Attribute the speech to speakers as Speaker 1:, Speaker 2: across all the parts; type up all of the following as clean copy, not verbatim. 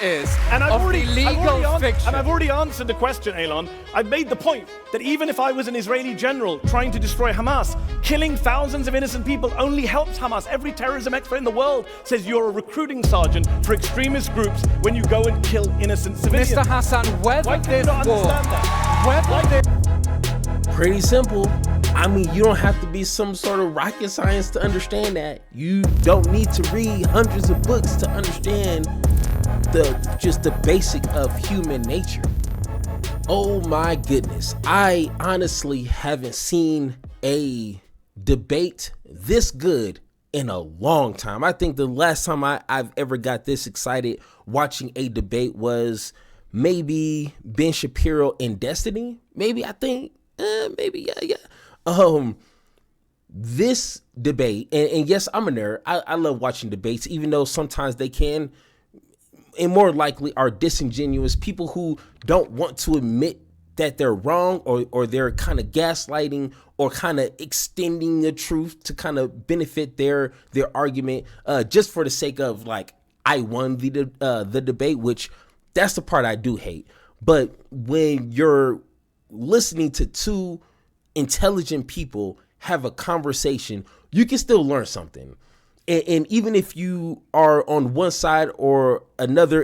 Speaker 1: is
Speaker 2: And
Speaker 1: of the legal fiction.
Speaker 2: And I've already answered the question, Elon. I've made the point that even if I was an Israeli general trying to destroy Hamas, killing thousands of innocent people only helps Hamas. Every terrorism expert in the world says you're a recruiting sergeant for extremist groups when you go and kill innocent civilians.
Speaker 1: Mr. Hassan,
Speaker 2: Why do you not understand that?
Speaker 3: Pretty simple. I mean, you don't have to be some sort of rocket science to understand that. You don't need to read hundreds of books to understand just the basic of human nature. Oh my goodness. I honestly haven't seen a debate this good in a long time. I think the last time I've ever got this excited watching a debate was maybe Ben Shapiro and Destiny. Maybe, I think, maybe, yeah. This debate, and yes, I'm a nerd. I love watching debates, even though sometimes they can, and more likely are disingenuous. People who don't want to admit that they're wrong, or they're kind of gaslighting or kind of extending the truth to kind of benefit their argument, just for the sake of, like, I won the debate, which that's the part I do hate. But when you're listening to two intelligent people have a conversation, you can still learn something. And even if you are on one side or another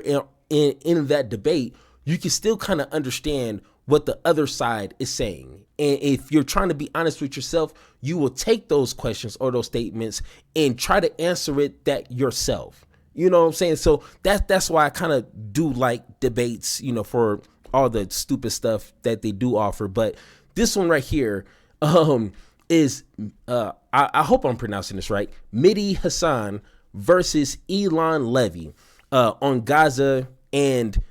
Speaker 3: in that debate, you can still kind of understand what the other side is saying. And if you're trying to be honest with yourself, you will take those questions or those statements and try to answer it that yourself. You know what I'm saying? So that's why I kind of do like debates, for all the stupid stuff that they do offer. But this one right here is, I hope I'm pronouncing this right, Mehdi Hassan versus Elon Levy on Gaza. And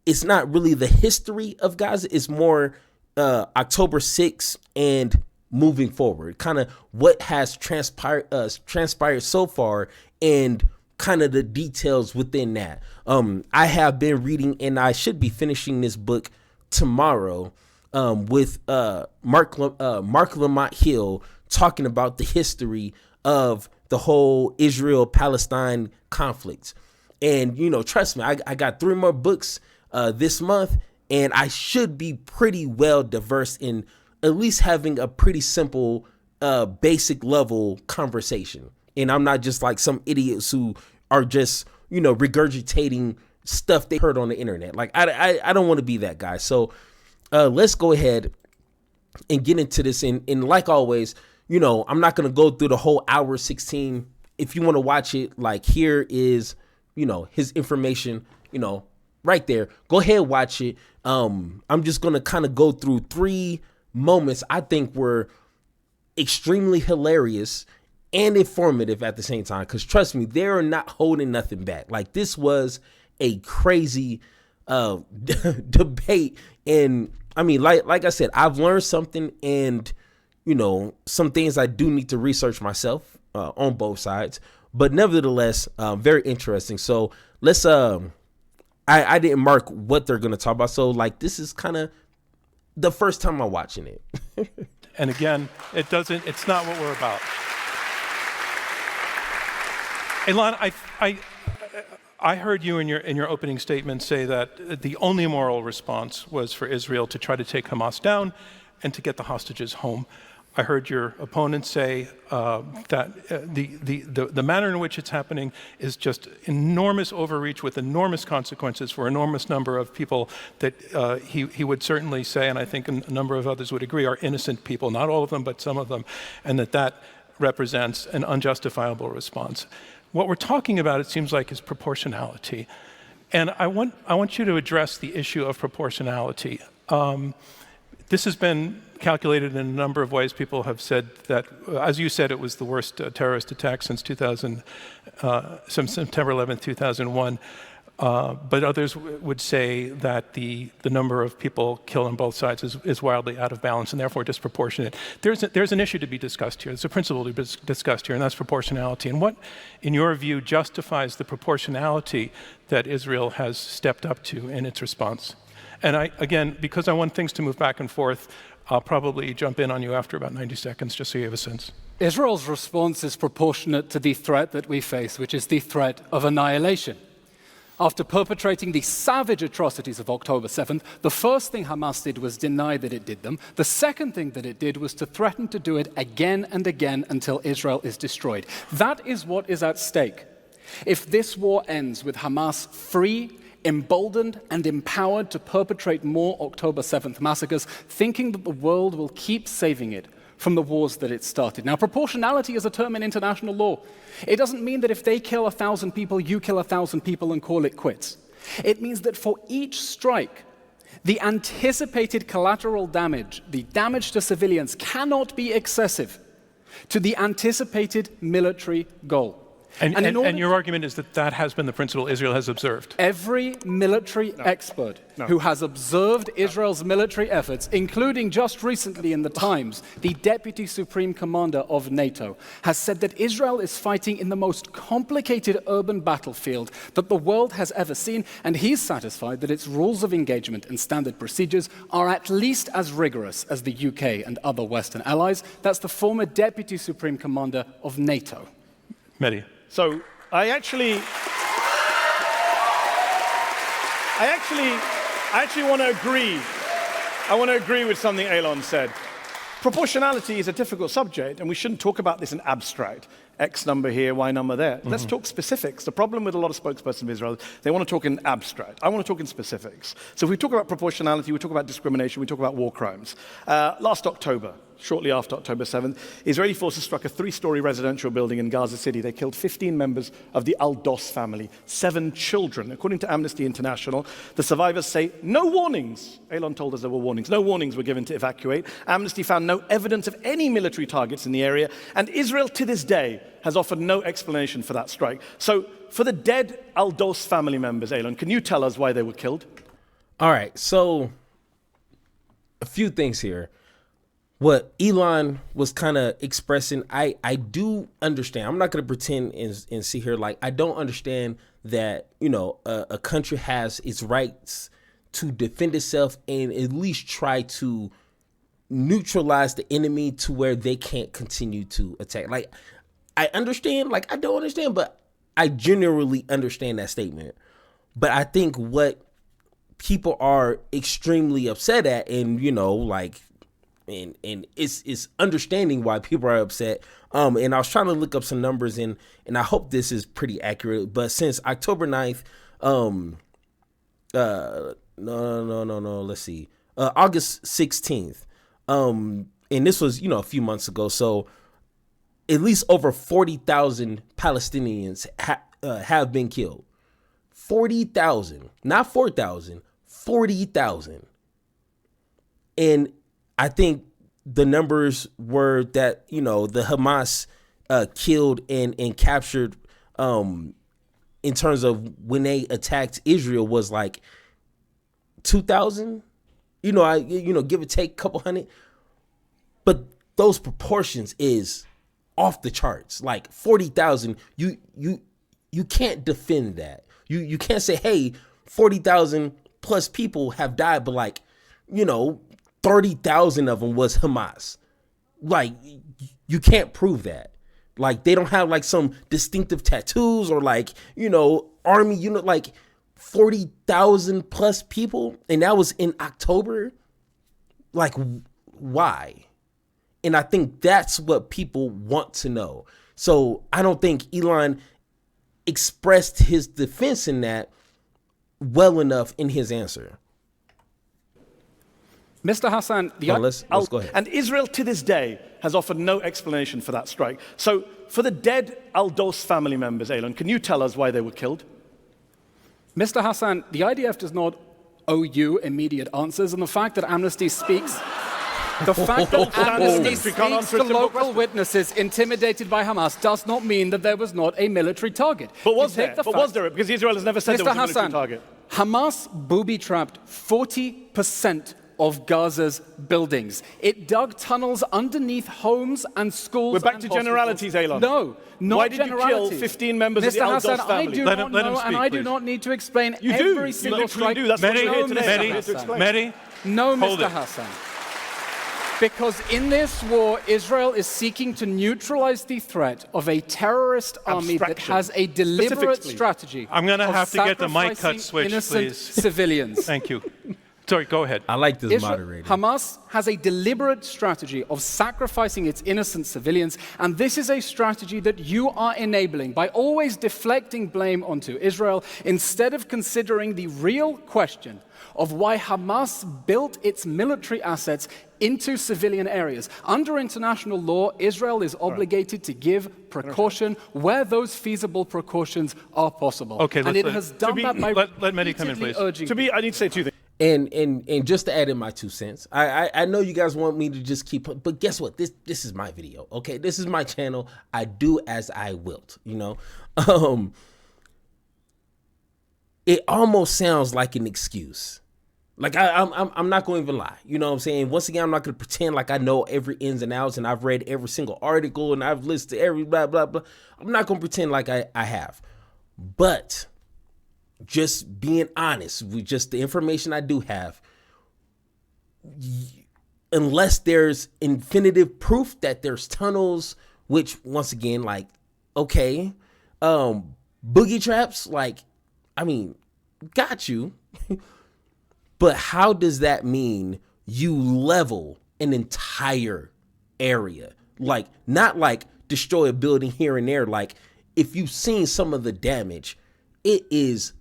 Speaker 3: it's not really the history of Gaza. It's more October 6th and moving forward, kind of what has transpired so far and kind of the details within that. I have been reading, and I should be finishing this book tomorrow, with Mark Lamont Hill talking about the history of the whole Israel-Palestine conflict. And, trust me, I got 3 more books this month, and I should be pretty well diverse in at least having a pretty simple, basic level conversation. And I'm not just like some idiots who are just, regurgitating stuff they heard on the internet. Like, I don't want to be that guy. So let's go ahead and get into this. And like always, I'm not going to go through the whole hour 16. If you want to watch it, like, here is, his information, right there. Go ahead, watch it. I'm just going to kind of go through 3 moments I think were extremely hilarious and informative at the same time. Because trust me, they're not holding nothing back. Like, this was a crazy debate. And I mean, like I said, I've learned something, and, some things I do need to research myself on both sides. But nevertheless, very interesting. So let's, I didn't mark what they're going to talk about. So, like, this is kind of the first time I'm watching it.
Speaker 4: And again, it's not what we're about. Elon, I heard you in your opening statement say that the only moral response was for Israel to try to take Hamas down and to get the hostages home. I heard your opponent say that the manner in which it's happening is just enormous overreach with enormous consequences for an enormous number of people that he would certainly say, and I think a number of others would agree, are innocent people, not all of them, but some of them, and that represents an unjustifiable response. What we're talking about, it seems like, is proportionality. And I want you to address the issue of proportionality. This has been calculated in a number of ways. People have said that, as you said, it was the worst terrorist attack since September 11th, 2001. But others would say that the number of people killed on both sides is wildly out of balance and therefore disproportionate. There's an issue to be discussed here. There's a principle to be discussed here, and that's proportionality. And what, in your view, justifies the proportionality that Israel has stepped up to in its response? And again, because I want things to move back and forth, I'll probably jump in on you after about 90 seconds, just so you have a sense.
Speaker 1: Israel's response is proportionate to the threat that we face, which is the threat of annihilation. After perpetrating the savage atrocities of October 7th, the first thing Hamas did was deny that it did them. The second thing that it did was to threaten to do it again and again until Israel is destroyed. That is what is at stake. If this war ends with Hamas free, emboldened, and empowered to perpetrate more October 7th massacres, thinking that the world will keep saving it from the wars that it started. Now, proportionality is a term in international law. It doesn't mean that if they kill 1,000 people, you kill 1,000 people and call it quits. It means that for each strike, the anticipated collateral damage, the damage to civilians, cannot be excessive to the anticipated military goal.
Speaker 4: And your argument is that that has been the principle Israel has observed?
Speaker 1: Every military expert who has observed Israel's military efforts, including just recently in the Times, the Deputy Supreme Commander of NATO, has said that Israel is fighting in the most complicated urban battlefield that the world has ever seen, and he's satisfied that its rules of engagement and standard procedures are at least as rigorous as the UK and other Western allies. That's the former Deputy Supreme Commander of NATO.
Speaker 4: Mehdi.
Speaker 2: So I actually want to agree. I want to agree with something Elon said. Proportionality is a difficult subject, and we shouldn't talk about this in abstract. X number here, Y number there. Let's talk specifics. The problem with a lot of spokespersons of Israel, they want to talk in abstract. I want to talk in specifics. So if we talk about proportionality, we talk about discrimination, we talk about war crimes. Last October, shortly after October 7th, Israeli forces struck a 3-story residential building in Gaza City. They killed 15 members of the Al-Dos family, 7 children. According to Amnesty International, the survivors say no warnings. Elon told us there were warnings. No warnings were given to evacuate. Amnesty found no evidence of any military targets in the area, and Israel to this day has offered no explanation for that strike. So for the dead Al-Dos family members, Elon, can you tell us why they were killed?
Speaker 3: All right, so a few things here. What Elon was kind of expressing, I do understand. I'm not going to pretend and sit here like I don't understand that, you know, a country has its rights to defend itself and at least try to neutralize the enemy to where they can't continue to attack. Like, I understand, like I don't understand, but I generally understand that statement. But I think what people are extremely upset at, and, you know, like, and it's understanding why people are upset. And I was trying to look up some numbers, and I hope this is pretty accurate. But since October 9th, let's see, August 16th, and this was, you know, a few months ago. So at least over 40,000 Palestinians have been killed. 40,000, not 4,000, 40,000. And I think the numbers were that, you know, the Hamas killed and captured in terms of when they attacked Israel was like 2,000, give or take a couple hundred. But those proportions is off the charts. Like 40,000, you can't defend that. You can't say, hey, 40,000 plus people have died, but like, you know, 30,000 of them was Hamas. Like, you can't prove that. Like, they don't have like some distinctive tattoos or like, you know, army unit, like 40,000 plus people. And that was in October. Like, why? And I think that's what people want to know. So I don't think Elon expressed his defense in that well enough in his answer.
Speaker 1: Mr. Hassan,
Speaker 3: let's go ahead.
Speaker 2: And Israel to this day has offered no explanation for that strike. So for the dead Al-Dos family members, Elon, can you tell us why they were killed?
Speaker 1: Mr. Hassan, the IDF does not owe you immediate answers, and the fact that Amnesty speaks... The fact that Amnesty speaks to local witnesses intimidated by Hamas does not mean that there was not a military target.
Speaker 2: But was there? Because Israel has never said there was a military target.
Speaker 1: Hamas booby-trapped 40% of Gaza's buildings. It dug tunnels underneath homes and schools.
Speaker 2: We're back to generalities, Elon.
Speaker 1: No, not
Speaker 2: Why did
Speaker 1: generalities.
Speaker 2: you kill 15 members of the
Speaker 1: Mr.
Speaker 2: Al-Dos
Speaker 1: Hassan,
Speaker 2: family?
Speaker 1: I do not know, and I do not need to explain every single strike.
Speaker 2: You do. That's what you're here today.
Speaker 4: Mehdi,
Speaker 1: No,
Speaker 4: Hold
Speaker 1: Mr.
Speaker 4: it.
Speaker 1: Hassan. Because in this war, Israel is seeking to neutralize the threat of a terrorist army that has a deliberate strategy.
Speaker 4: I'm going to
Speaker 1: of
Speaker 4: have to get the mic cut
Speaker 1: sacrificing
Speaker 4: switched,
Speaker 1: innocent
Speaker 4: please.
Speaker 1: civilians.
Speaker 4: Thank you. Sorry, go ahead.
Speaker 3: I like this moderator.
Speaker 1: Hamas has a deliberate strategy of sacrificing its innocent civilians, and this is a strategy that you are enabling by always deflecting blame onto Israel instead of considering the real question of why Hamas built its military assets into civilian areas. Under international law, Israel is obligated to give precaution where those feasible precautions are possible.
Speaker 4: Okay,
Speaker 1: and it has done that by
Speaker 4: let Mehdi come in, please.
Speaker 1: urging
Speaker 2: I need to say two things.
Speaker 3: And just to add in my 2 cents, I know you guys want me to just keep, but guess what? This is my video, okay? This is my channel. I do as I wilt, you know? It almost sounds like an excuse. Like I'm not going to even lie. You know what I'm saying? Once again, I'm not going to pretend like I know every ins and outs and I've read every single article and I've listened to every blah, blah, blah. I'm not going to pretend like I have. But just being honest with just the information I do have, unless there's infinitive proof that there's tunnels, which once again, like, okay, boogie traps, like, I mean, got you. But how does that mean you level an entire area? Like, not like destroy a building here and there. Like, if you've seen some of the damage, it is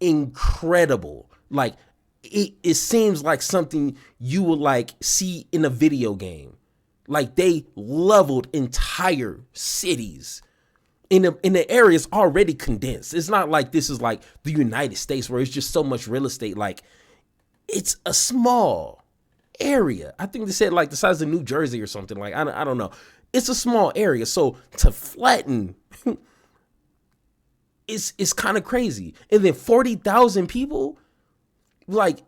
Speaker 3: incredible. Like, it seems like something you would like see in a video game. Like, they leveled entire cities in the areas already condensed. It's not like this is like the United States where it's just so much real estate. Like, it's a small area. I think they said like the size of New Jersey or something. Like, I don't know. It's a small area. So to flatten, it's kind of crazy. And then 40,000 people, like,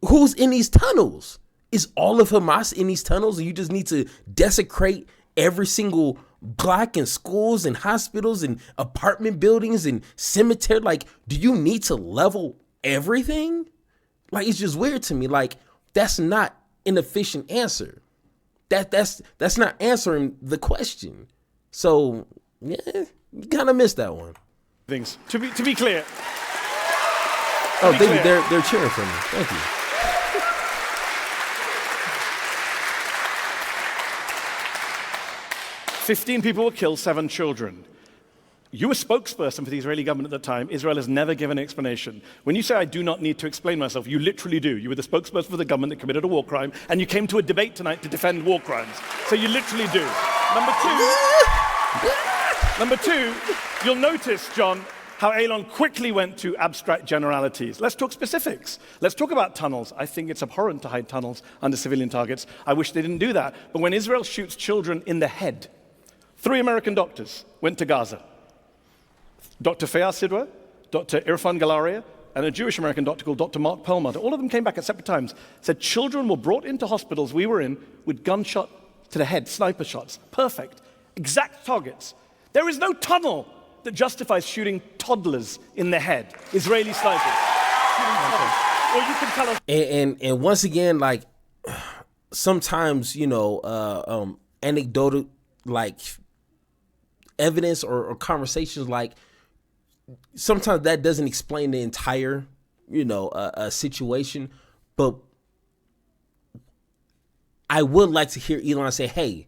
Speaker 3: who's in these tunnels? Is all of Hamas in these tunnels and you just need to desecrate every single block and schools and hospitals and apartment buildings and cemetery? Like, do you need to level everything? Like, it's just weird to me. Like, that's not an efficient answer. That's not answering the question. So, yeah, you kind of missed that one.
Speaker 2: Things to be clear.
Speaker 3: Oh, David, they're cheering for me. Thank you.
Speaker 2: "15 people were killed, 7 children. You were spokesperson for the Israeli government at the time. Israel has never given an explanation. When you say I do not need to explain myself, you literally do. You were the spokesperson for the government that committed a war crime, and you came to a debate tonight to defend war crimes. So you literally do. Number two, you'll notice, John, how Elon quickly went to abstract generalities. Let's talk specifics. Let's talk about tunnels. I think it's abhorrent to hide tunnels under civilian targets. I wish they didn't do that. But when Israel shoots children in the head, 3 American doctors went to Gaza. Dr. Fayaz Sidwa, Dr. Irfan Galaria, and a Jewish American doctor called Dr. Mark Perlmutter. All of them came back at separate times, said children were brought into hospitals we were in with gunshot to the head, sniper shots. Perfect. Exact targets. There is no tunnel that justifies shooting toddlers in the head. Israeli snipers. Or you can tell us.
Speaker 3: And once again, like, sometimes, you know, anecdotal, like, evidence or conversations, like, sometimes that doesn't explain the entire, you know, situation. But I would like to hear Elon say, hey,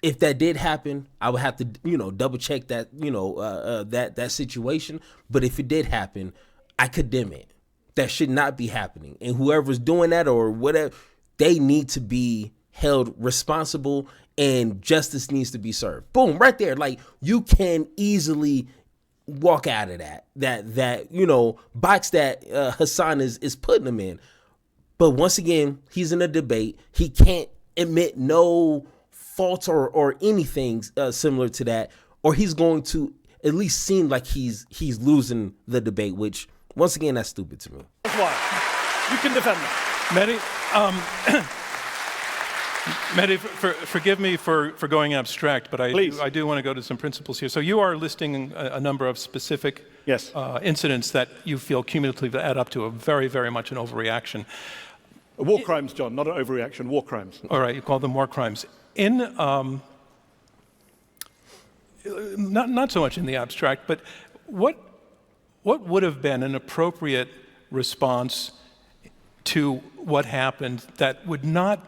Speaker 3: if that did happen, I would have to, you know, double check that, you know, that situation. But if it did happen, I condemn it. That should not be happening. And whoever's doing that or whatever, they need to be held responsible and justice needs to be served. Boom, right there. Like, you can easily walk out of that you know, box that Hassan is putting him in. But once again, he's in a debate. He can't admit no faults or anything similar to that, or he's going to at least seem like he's losing the debate, which once again, that's stupid to me.
Speaker 2: That's why. You can defend that.
Speaker 4: Mehdi, Mehdi, forgive me for going abstract, but I do want to go to some principles here. So you are listing a number of specific
Speaker 2: yes.
Speaker 4: Incidents that you feel cumulatively add up to a very, very much an overreaction.
Speaker 2: War crimes, John, not an overreaction, war crimes.
Speaker 4: All right, you call them war crimes. Not so much in the abstract, but what would have been an appropriate response to what happened that would not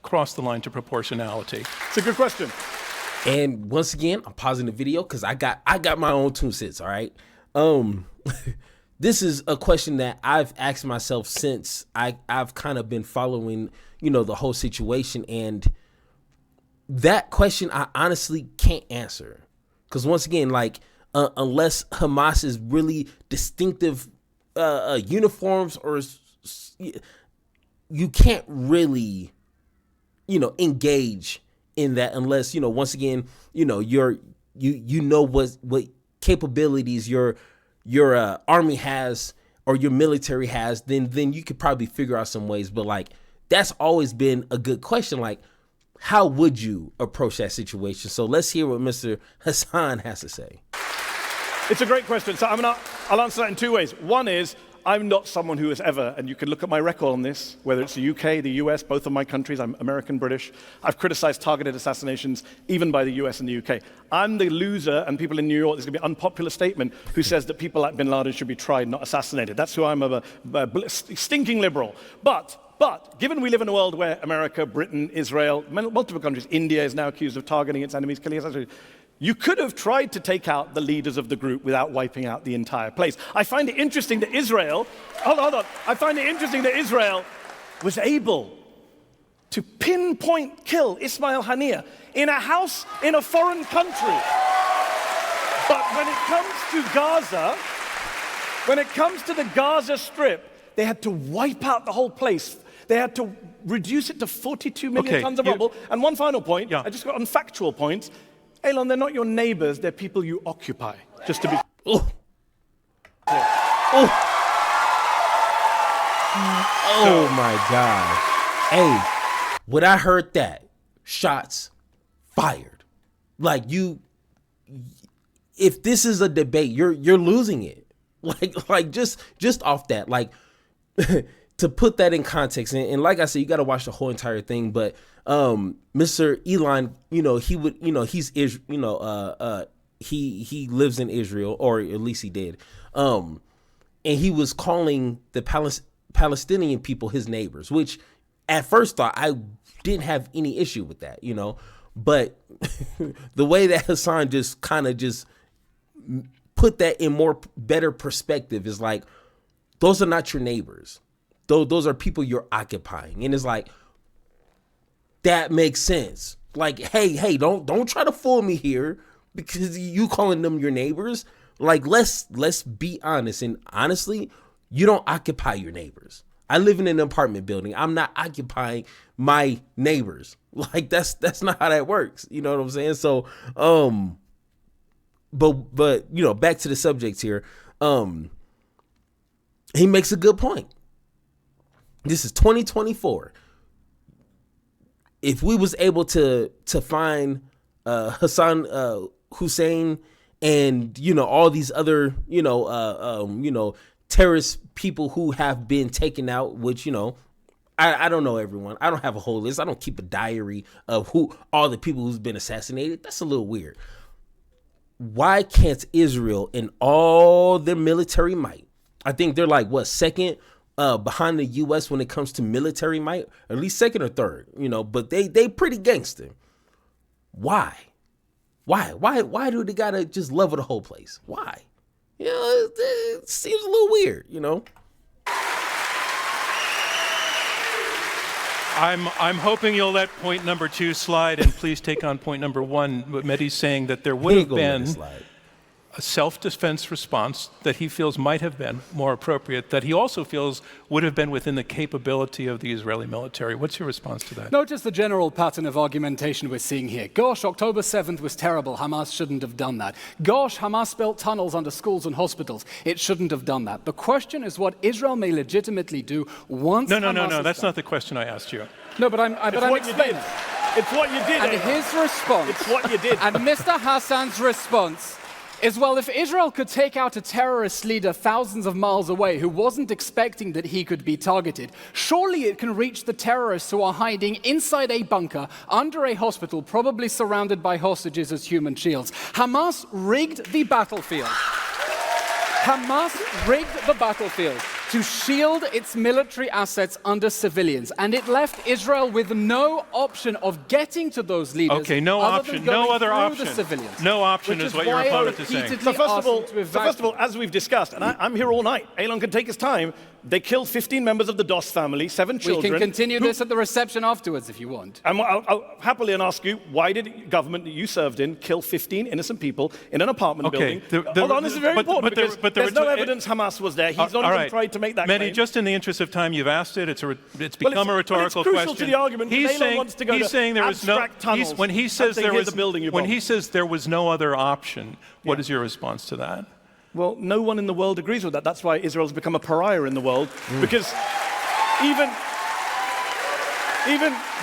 Speaker 4: cross the line to proportionality?
Speaker 2: It's a good question.
Speaker 3: And once again, I'm pausing the video because I got my own 2 cents. All right. This is a question that I've asked myself since I've kind of been following, the whole situation. And that question I honestly can't answer. Because once again, unless Hamas is really distinctive uniforms, or you can't really, engage in that unless, once again, what capabilities your army has or your military has, then you could probably figure out some ways. But that's always been a good question. How would you approach that situation? So let's hear what Mr. Hassan has to say.
Speaker 2: It's a great question. So I'll answer that in 2 ways. One is, I'm not someone who has ever, and you can look at my record on this, whether it's the UK, the US, both of my countries, I'm American, British. I've criticized targeted assassinations, even by the US and the UK. I'm the loser, and people in New York, there's going to be an unpopular statement, who says that people like bin Laden should be tried, not assassinated. That's who I'm, a stinking liberal. But given we live in a world where America, Britain, Israel, multiple countries, India is now accused of targeting its enemies, killing its enemies, you could have tried to take out the leaders of the group without wiping out the entire place. I find it interesting that Israel, hold on. I find it interesting that Israel was able to pinpoint kill Ismail Haniyeh in a house in a foreign country. But when it comes to Gaza, when it comes to the Gaza Strip, they had to wipe out the whole place. They had to reduce it to 42 million tons of rubble. And one final point, I just got on factual points. Elon, they're not your neighbors, they're people you occupy, just to be clear.
Speaker 3: Oh my God. Hey, when I heard that, shots fired. If this is a debate, you're losing it. Just off that, to put that in context, and like I said, you got to watch the whole entire thing. But Mr. Elon, he lives in Israel, or at least he did, and he was calling the Palestinian people his neighbors, which at first thought I didn't have any issue with that, but the way that Hassan just put that in better perspective is those are not your neighbors. Those are people you're occupying. And it's that makes sense. Hey, don't try to fool me here because you calling them your neighbors. Let's be honest. And honestly, you don't occupy your neighbors. I live in an apartment building. I'm not occupying my neighbors. That's not how that works. You know what I'm saying? So, but back to the subject here. He makes a good point. This is 2024. If we was able to find Hassan Hussein and all these other terrorist people who have been taken out, which I don't know everyone. I don't have a whole list. I don't keep a diary of all the people who's been assassinated. That's a little weird. Why can't Israel, in all their military might, I think they're second behind the U.S. when it comes to military might, at least second or third, but they pretty gangster. Why do they gotta just level the whole place? Why? It seems a little weird,
Speaker 4: I'm hoping you'll let point number 2 slide and please take on point number 1. Mehdi's saying that there would have been a self-defense response that he feels might have been more appropriate, that he also feels would have been within the capability of the Israeli military. What's your response to that?
Speaker 1: No, just the general pattern of argumentation we're seeing here. Gosh, October 7th was terrible. Hamas shouldn't have done that. Gosh, Hamas built tunnels under schools and hospitals. It shouldn't have done that. The question is what Israel may legitimately do once
Speaker 4: No, that's not the question I asked you.
Speaker 1: No, but I'm explaining.
Speaker 2: It's what you did.
Speaker 1: And his response.
Speaker 2: It's what you did.
Speaker 1: And Mr. Hassan's response is, well, if Israel could take out a terrorist leader thousands of miles away who wasn't expecting that he could be targeted, surely it can reach the terrorists who are hiding inside a bunker under a hospital, probably surrounded by hostages as human shields. Hamas rigged the battlefield. Hamas rigged the battlefield to shield its military assets under civilians, and it left Israel with no option of getting to those leaders.
Speaker 4: Okay, no option, no other option. No option is what your opponent is saying.
Speaker 2: So first of all, as we've discussed, and I'm here all night, Elon can take his time, they killed 15 members of the Doss family, 7 children.
Speaker 1: We can continue this at the reception afterwards if you want.
Speaker 2: And I'll happily ask you, why did government that you served in kill 15 innocent people in an apartment building? Hold on, this is very important, because there's no evidence Hamas was there. He's not even tried to make that claim.
Speaker 4: Mehdi, just in the interest of time, you've asked it. It's become a rhetorical question.
Speaker 2: It's crucial to the argument.
Speaker 4: He's saying there was no. When he says there was no other option, what is your response to that?
Speaker 2: Well, no one in the world agrees with that. That's why Israel's become a pariah in the world, because even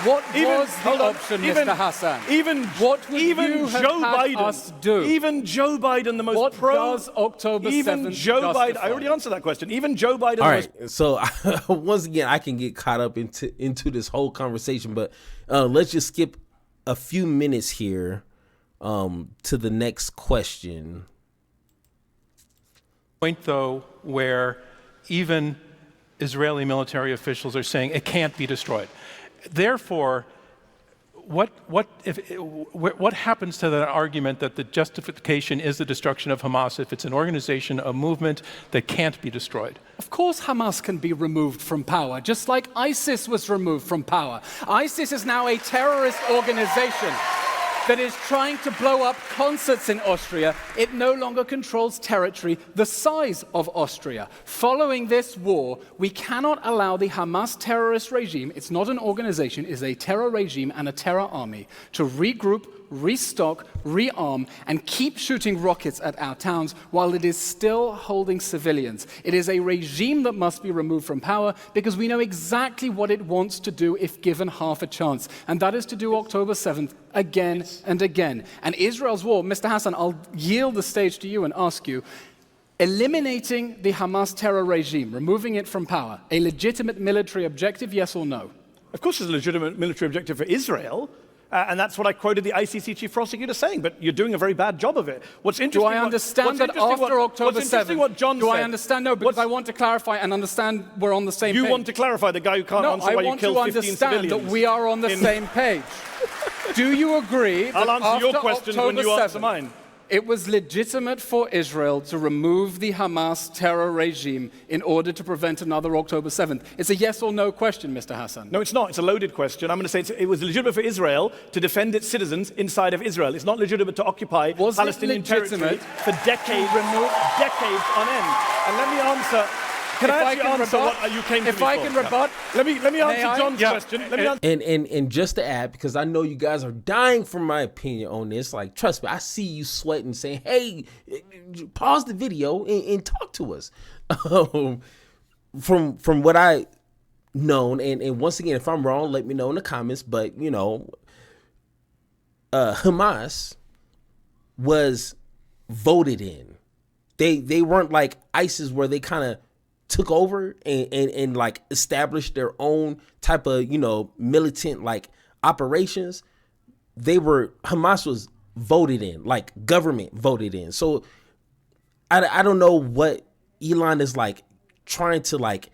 Speaker 1: what was the option, Mr. Hassan?
Speaker 2: Even Joe Biden, the most
Speaker 1: what does October 7th justify?
Speaker 2: I already answered that question. Even Joe Biden.
Speaker 3: All right. So once again, I can get caught up into this whole conversation, but let's just skip a few minutes here to the next question.
Speaker 4: Point though, where even Israeli military officials are saying it can't be destroyed. Therefore, what happens to that argument that the justification is the destruction of Hamas if it's an organization, a movement that can't be destroyed?
Speaker 1: Of course Hamas can be removed from power, just like ISIS was removed from power. ISIS is now a terrorist organization that is trying to blow up concerts in Austria. It no longer controls territory the size of Austria. Following this war, we cannot allow the Hamas terrorist regime, it's not an organization, it's a terror regime and a terror army, to regroup, restock, rearm, and keep shooting rockets at our towns while it is still holding civilians. It is a regime that must be removed from power because we know exactly what it wants to do if given half a chance, and that is to do October 7th again and again. And Israel's war, Mr. Hassan, I'll yield the stage to you and ask you, eliminating the Hamas terror regime, removing it from power, a legitimate military objective, yes or no?
Speaker 2: Of course it's a legitimate military objective for Israel. And that's what I quoted the ICC chief prosecutor saying, but you're doing a very bad job of it. What's interesting?
Speaker 1: Do I understand that after October 7th?
Speaker 2: What John
Speaker 1: do I understand? No, because I want to clarify and understand we're on the same page.
Speaker 2: You want to clarify, the guy who can't answer why you killed 15 civilians.
Speaker 1: No, I want to understand that we are on the same page. Do you agree that
Speaker 2: I'll answer your questions when you answer mine.
Speaker 1: It was legitimate for Israel to remove the Hamas terror regime in order to prevent another October 7th? It's a yes or no question, Mr. Hassan.
Speaker 2: No, it's not. It's a loaded question. I'm going to say it was legitimate for Israel to defend its citizens inside of Israel. It's not legitimate to occupy Palestinian territory for decades on end. And let me answer. Can I answer what you came to me for?
Speaker 1: If I can rebut,
Speaker 2: let me answer John's question.
Speaker 3: And just to add, because I know you guys are dying for my opinion on this. Like, trust me, I see you sweating, saying, "Hey, pause the video and talk to us." From what I known, and once again, if I'm wrong, let me know in the comments. But you know, Hamas was voted in. They weren't like ISIS, where they kind of took over and like established their own type of, you know, militant like operations. Hamas was voted in, like government voted in. So I don't know what Elon is like trying to like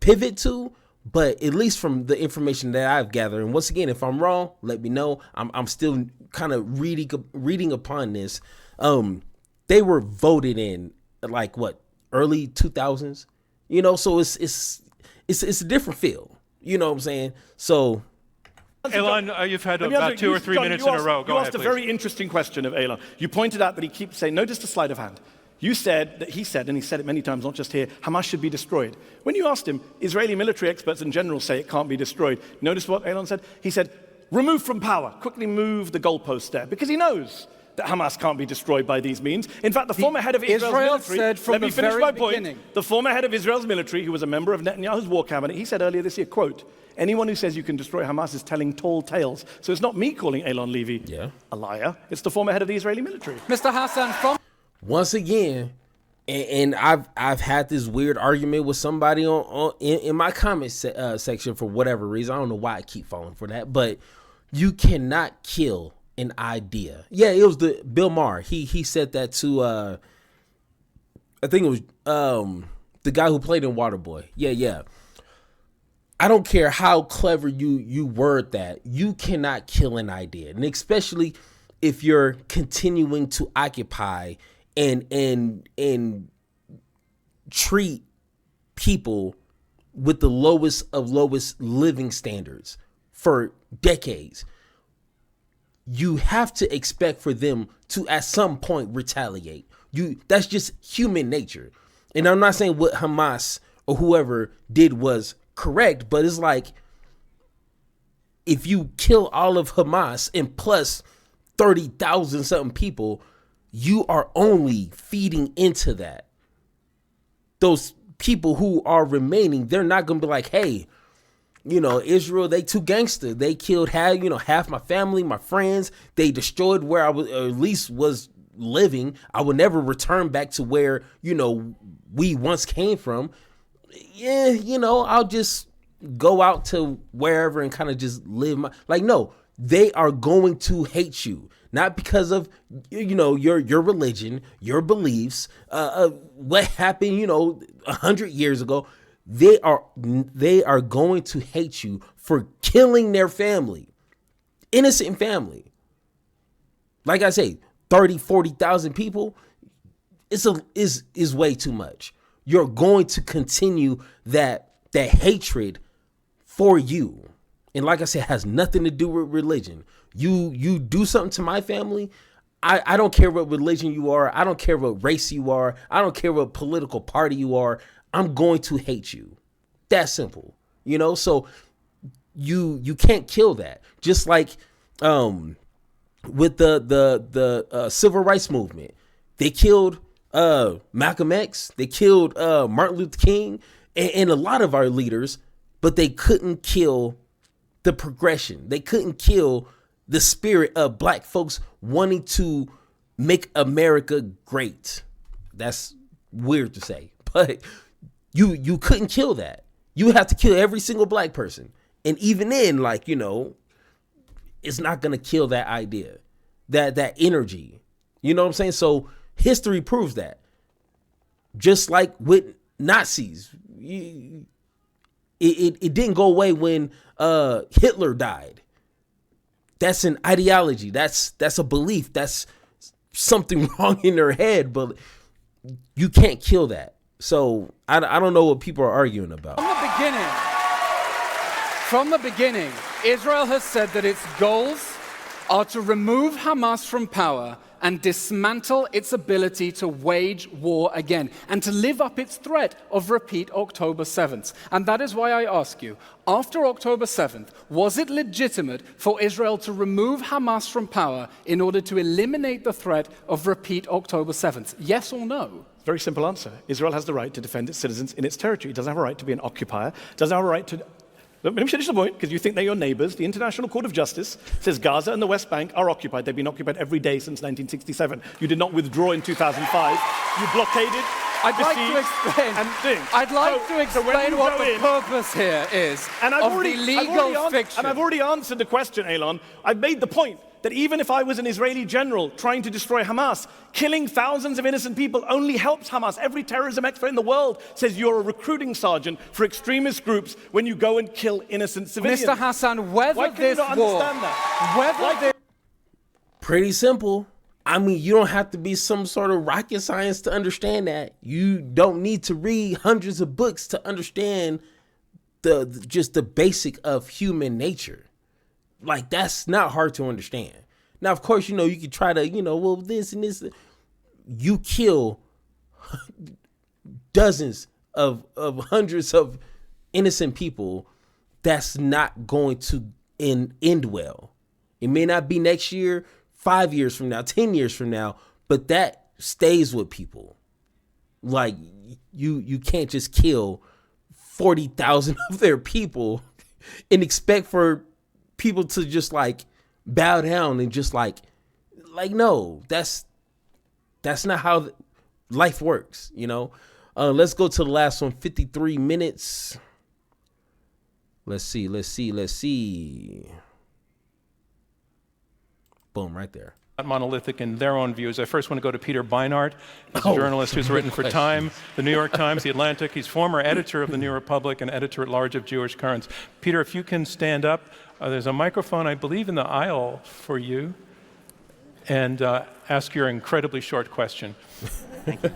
Speaker 3: pivot to, but at least from the information that I've gathered, and once again, if I'm wrong, let me know. I'm still kind of reading upon this. They were voted in like what, early 2000s, you know, so it's a different feel, you know what I'm saying? So
Speaker 4: Elon, you've had about 2 or 3 minutes in a row. Go ahead,
Speaker 2: You asked a very interesting question of Elon. You pointed out that he keeps saying, notice the sleight of hand. You said that he said, and he said it many times, not just here, Hamas should be destroyed. When you asked him, Israeli military experts in general say it can't be destroyed. Notice what Elon said? He said, remove from power, quickly move the goalpost there, because he knows that Hamas can't be destroyed by these means. In fact, the former head of Israel's military,
Speaker 1: said from
Speaker 2: let me finish my point.
Speaker 1: Beginning.
Speaker 2: The former head of Israel's military, who was a member of Netanyahu's war cabinet, he said earlier this year, quote, anyone who says you can destroy Hamas is telling tall tales. So it's not me calling Elon Levy a liar. It's the former head of the Israeli military.
Speaker 1: Mr. Hassan, from...
Speaker 3: once again, and I've had this weird argument with somebody in my comment section for whatever reason. I don't know why I keep falling for that, but you cannot kill an idea. Yeah, it was the Bill Maher. He said that to I think it was the guy who played in Waterboy. Yeah. I don't care how clever you word that. You cannot kill an idea, and especially if you're continuing to occupy and treat people with the lowest of lowest living standards for decades. You have to expect for them to at some point retaliate. That's just human nature. And I'm not saying what Hamas or whoever did was correct, but it's like, if you kill all of Hamas and plus 30,000 something people, you are only feeding into that. Those people who are remaining, they're not going to be like, hey, Israel, they too gangster. They killed half my family, my friends. They destroyed where I was, or at least was living. I will never return back to where, we once came from. Yeah, I'll just go out to wherever and kind of just live no, they are going to hate you. Not because of, your religion, your beliefs, what happened, 100 years ago. They are going to hate you for killing their family, innocent family. Like I say, 30, 40,000 people is way too much. You're going to continue that hatred for you. And like I said, it has nothing to do with religion. You do something to my family, I don't care what religion you are. I don't care what race you are. I don't care what political party you are. I'm going to hate you. That's simple. So you can't kill that. Just like with the civil rights movement, they killed Malcolm X, they killed Martin Luther King, and a lot of our leaders, but they couldn't kill the progression. They couldn't kill the spirit of black folks wanting to make America great. That's weird to say, but you couldn't kill that. You have to kill every single black person. And even then, it's not going to kill that idea, that energy. You know what I'm saying? So history proves that. Just like with Nazis, it didn't go away when Hitler died. That's an ideology. That's a belief. That's something wrong in their head, but you can't kill that. So I don't know what people are arguing about.
Speaker 1: From the beginning, Israel has said that its goals are to remove Hamas from power and dismantle its ability to wage war again and to live up its threat of repeat October 7th. And that is why I ask you, after October 7th, was it legitimate for Israel to remove Hamas from power in order to eliminate the threat of repeat October 7th? Yes or no?
Speaker 2: Very simple answer. Israel has the right to defend its citizens in its territory. It doesn't have a right to be an occupier. It doesn't have a right to... Let me finish the point, because you think they're your neighbors. The International Court of Justice says Gaza and the West Bank are occupied. They've been occupied every day since 1967. You did not withdraw in 2005. You blockaded.
Speaker 1: I'd like to explain what the purpose here is of the legal fiction.
Speaker 2: And I've already answered the question, Elon. I've made the point that even if I was an Israeli general trying to destroy Hamas, killing thousands of innocent people only helps Hamas. Every terrorism expert in the world says you're a recruiting sergeant for extremist groups when you go and kill innocent civilians.
Speaker 1: Mr. Hassan,
Speaker 3: Pretty simple. I mean, you don't have to be some sort of rocket science to understand that. You don't need to read hundreds of books to understand just the basic of human nature. Like, that's not hard to understand. Now, of course, you could try to, this and this. You kill dozens of hundreds of innocent people. That's not going to end well. It may not be next year, 5 years from now, 10 years from now, but that stays with people. Like, you can't just kill 40,000 of their people and expect for people to just bow down and just no, That's not how life works, you know. Let's go to the last one, 53 minutes. Let's see. Boom, right there.
Speaker 4: Monolithic in their own views. I first want to go to Peter Beinart. He's a journalist who's written for Time, the New York Times, the Atlantic. He's former editor of the New Republic and editor at large of Jewish Currents. Peter, if you can stand up, there's a microphone, I believe, in the aisle for you, and ask your incredibly short question.
Speaker 5: Thank you.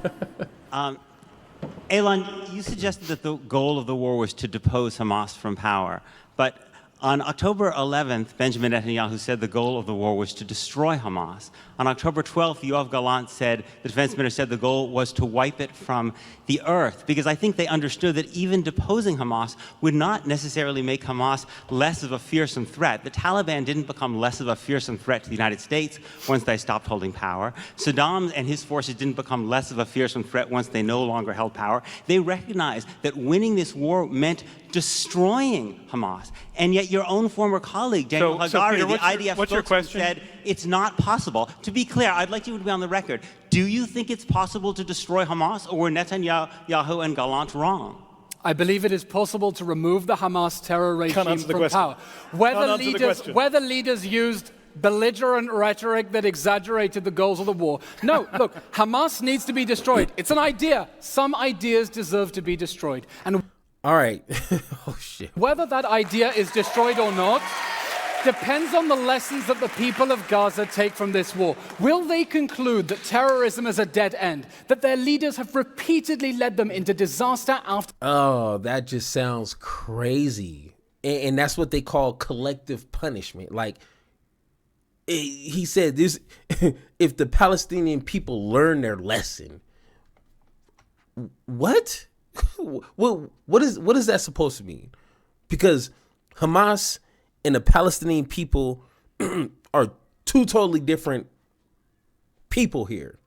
Speaker 5: Elon, you suggested that the goal of the war was to depose Hamas from power, but on October 11th, Benjamin Netanyahu said the goal of the war was to destroy Hamas. On October 12th, Yoav Gallant said, the defense minister said the goal was to wipe it from the earth, because I think they understood that even deposing Hamas would not necessarily make Hamas less of a fearsome threat. The Taliban didn't become less of a fearsome threat to the United States once they stopped holding power. Saddam and his forces didn't become less of a fearsome threat once they no longer held power. They recognized that winning this war meant destroying Hamas. And yet your own former colleague, Daniel Hagari,
Speaker 4: Peter,
Speaker 5: the IDF spokesman, said it's not possible. To be clear, I'd like you to be on the record. Do you think it's possible to destroy Hamas, or were Netanyahu and Gallant wrong?
Speaker 1: I believe it is possible to remove the Hamas terror regime from power. Whether leaders used belligerent rhetoric that exaggerated the goals of the war. No, look, Hamas needs to be destroyed. It's an idea. Some ideas deserve to be destroyed. And
Speaker 3: all right. Oh, shit.
Speaker 1: whether that idea is destroyed or not depends on the lessons that the people of Gaza take from this war. Will they conclude that terrorism is a dead end, that their leaders have repeatedly led them into disaster after...
Speaker 3: Oh, that just sounds crazy. And that's what they call collective punishment. Like, he said this, if the Palestinian people learn their lesson, what is that supposed to mean? Because Hamas and the Palestinian people are two totally different people here.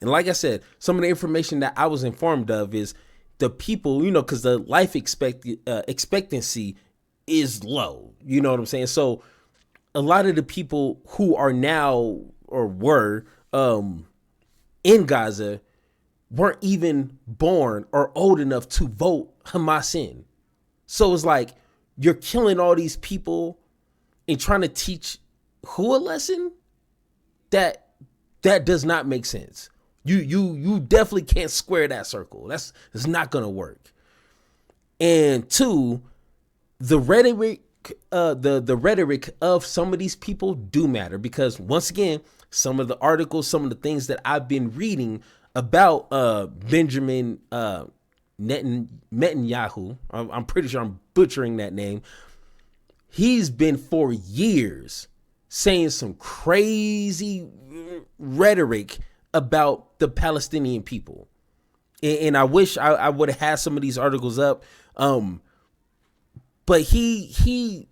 Speaker 3: And like I said, some of the information that I was informed of is the people, you know, because the life expectancy is low. You know what I'm saying? So a lot of the people who are now or were in Gaza weren't even born or old enough to vote Hamas in. So it's like you're killing all these people and trying to teach who a lesson? That does not make sense. You definitely can't square that circle. It's not gonna work. And two, the rhetoric of some of these people do matter, because once again, some of the articles, some of the things that I've been reading about Benjamin Netanyahu, I'm pretty sure I'm butchering that name. He's been for years saying some crazy rhetoric about the Palestinian people. And I wish I would have had some of these articles up. But he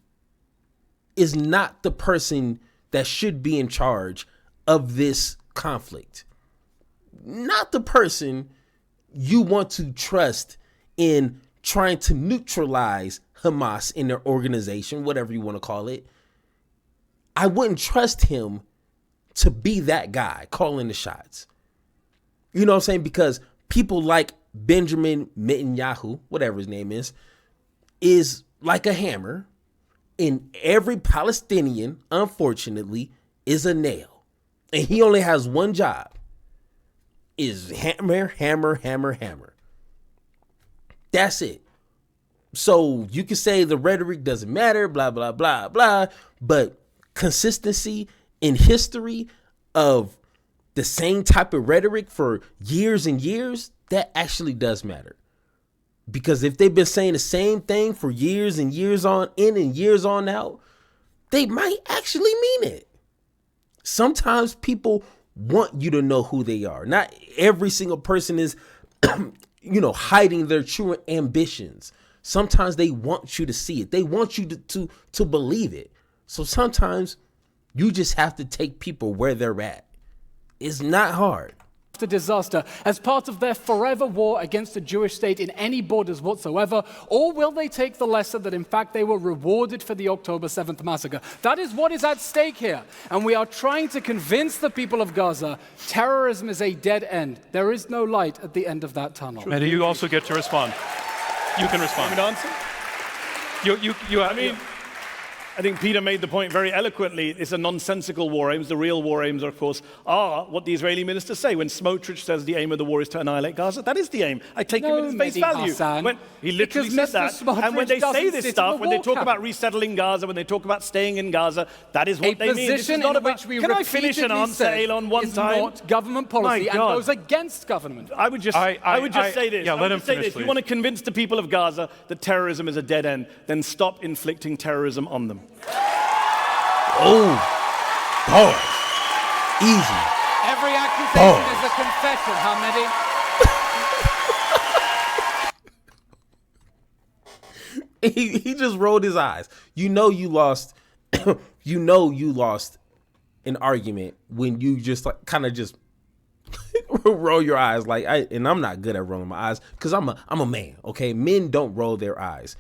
Speaker 3: is not the person that should be in charge of this conflict. Not the person you want to trust in trying to neutralize Hamas in their organization, whatever you want to call it. I wouldn't trust him to be that guy calling the shots. You know what I'm saying? Because people like Benjamin Netanyahu, whatever his name is like a hammer, and every Palestinian, unfortunately, is a nail. And he only has one job. Is hammer, hammer, hammer, hammer. That's it. So you can say the rhetoric doesn't matter, blah, blah, blah, blah. But consistency in history of the same type of rhetoric for years and years, that actually does matter. Because if they've been saying the same thing for years and years on in and years on out, they might actually mean it. Sometimes people want you to know who they are. Not every single person is, hiding their true ambitions. Sometimes they want you to see it. They want you to believe it. So sometimes you just have to take people where they're at. It's not hard.
Speaker 1: after disaster as part of their forever war against a Jewish state in any borders whatsoever? Or will they take the lesson that in fact they were rewarded for the October 7th massacre? That is what is at stake here. And we are trying to convince the people of Gaza terrorism is a dead end. There is no light at the end of that tunnel.
Speaker 4: Mehdi, you also get to respond. You can respond.
Speaker 2: An answer? I think Peter made the point very eloquently. It's a nonsensical war aims. The real war aims, of course, are what the Israeli ministers say. When Smotrich says the aim of the war is to annihilate Gaza, that is the aim. I take him at his face value. When he literally says that. And when they say this stuff, when they talk about resettling Gaza, when they talk about staying in Gaza, that is what they mean. This is not about, can I finish an answer, Elon, one time?
Speaker 1: Not government policy and goes against government.
Speaker 2: I would just say this.
Speaker 4: Yeah, let him finish,
Speaker 2: if you want to convince the people of Gaza that terrorism is a dead end, then stop inflicting terrorism on them.
Speaker 3: Oh, boy, easy.
Speaker 1: Every accusation is a confession, huh,
Speaker 3: Mehdi? He just rolled his eyes. You know you lost. You know you lost an argument when you just like kind of just roll your eyes and I'm not good at rolling my eyes because I'm a man. Okay, men don't roll their eyes,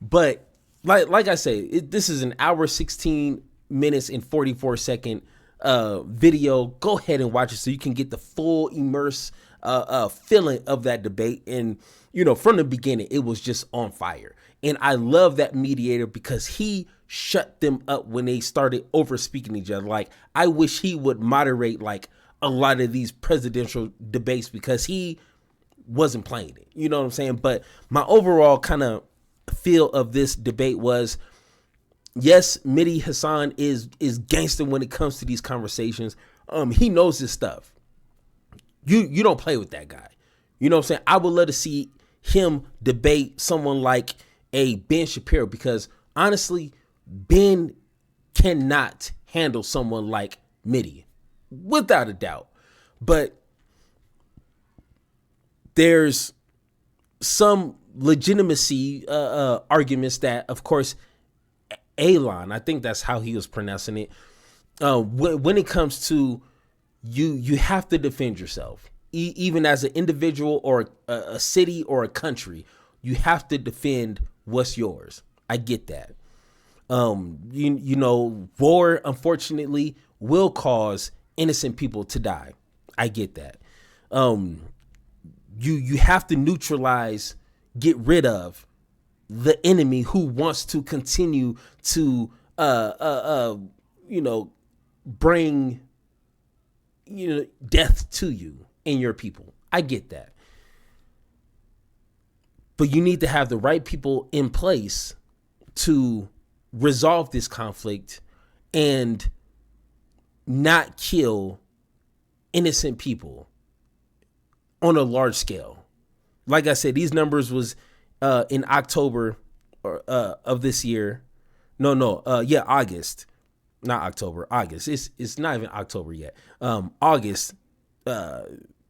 Speaker 3: but. Like I say, this is an hour, 16 minutes and 44-second video. Go ahead and watch it so you can get the full immerse feeling of that debate. And, from the beginning, it was just on fire. And I love that mediator because he shut them up when they started over speaking each other. Like, I wish he would moderate like a lot of these presidential debates because he wasn't playing it. You know what I'm saying? But my overall kind of feel of this debate was, yes, Mehdi Hassan is gangster when it comes to these conversations. He knows this stuff. You don't play with that guy. You know what I'm saying? I would love to see him debate someone like a Ben Shapiro because honestly, Ben cannot handle someone like Mehdi without a doubt. But there's some legitimacy arguments that, of course, Elon, I think that's how he was pronouncing it. When it comes to you have to defend yourself, even as an individual or a city or a country. You have to defend what's yours. I get that. War, unfortunately, will cause innocent people to die. I get that. You have to neutralize. Get rid of the enemy who wants to continue to, bring, death to you and your people. I get that. But you need to have the right people in place to resolve this conflict and not kill innocent people on a large scale. Like I said, these numbers was in October of this year. August. Not October, August. It's not even October yet. August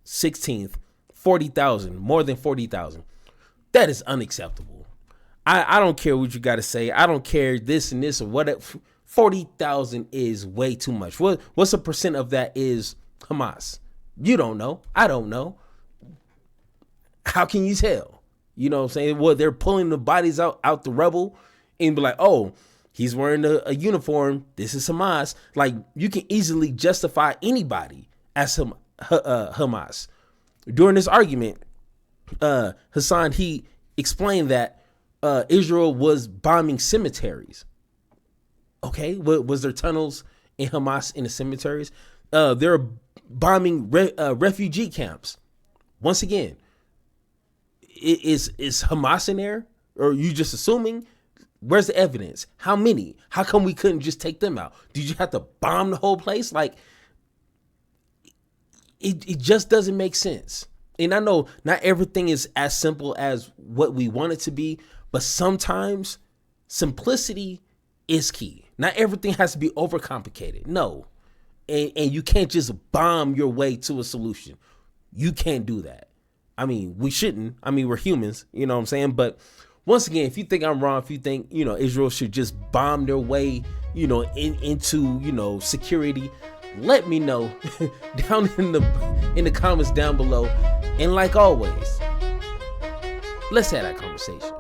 Speaker 3: 16th, 40,000, more than 40,000. That is unacceptable. I don't care what you got to say. I don't care this and this or whatever. 40,000 is way too much. What's a percent of that is Hamas? You don't know. I don't know. How can you tell? You know what I'm saying? Well, they're pulling the bodies out the rubble and be like, oh, he's wearing a uniform. This is Hamas. Like, you can easily justify anybody as Hamas. During this argument, Hassan, he explained that Israel was bombing cemeteries. Okay, was there tunnels in Hamas in the cemeteries? They're bombing refugee camps. Once again, is Hamas in there? Or are you just assuming? Where's the evidence? How many? How come we couldn't just take them out? Did you have to bomb the whole place? Like, it just doesn't make sense. And I know not everything is as simple as what we want it to be, but sometimes simplicity is key. Not everything has to be overcomplicated. No. And you can't just bomb your way to a solution. You can't do that. I mean, we shouldn't. I mean, we're humans, you know what I'm saying? But once again, if you think I'm wrong, if you think, Israel should just bomb their way, into, security, let me know down in the comments down below. And like always, let's have that conversation.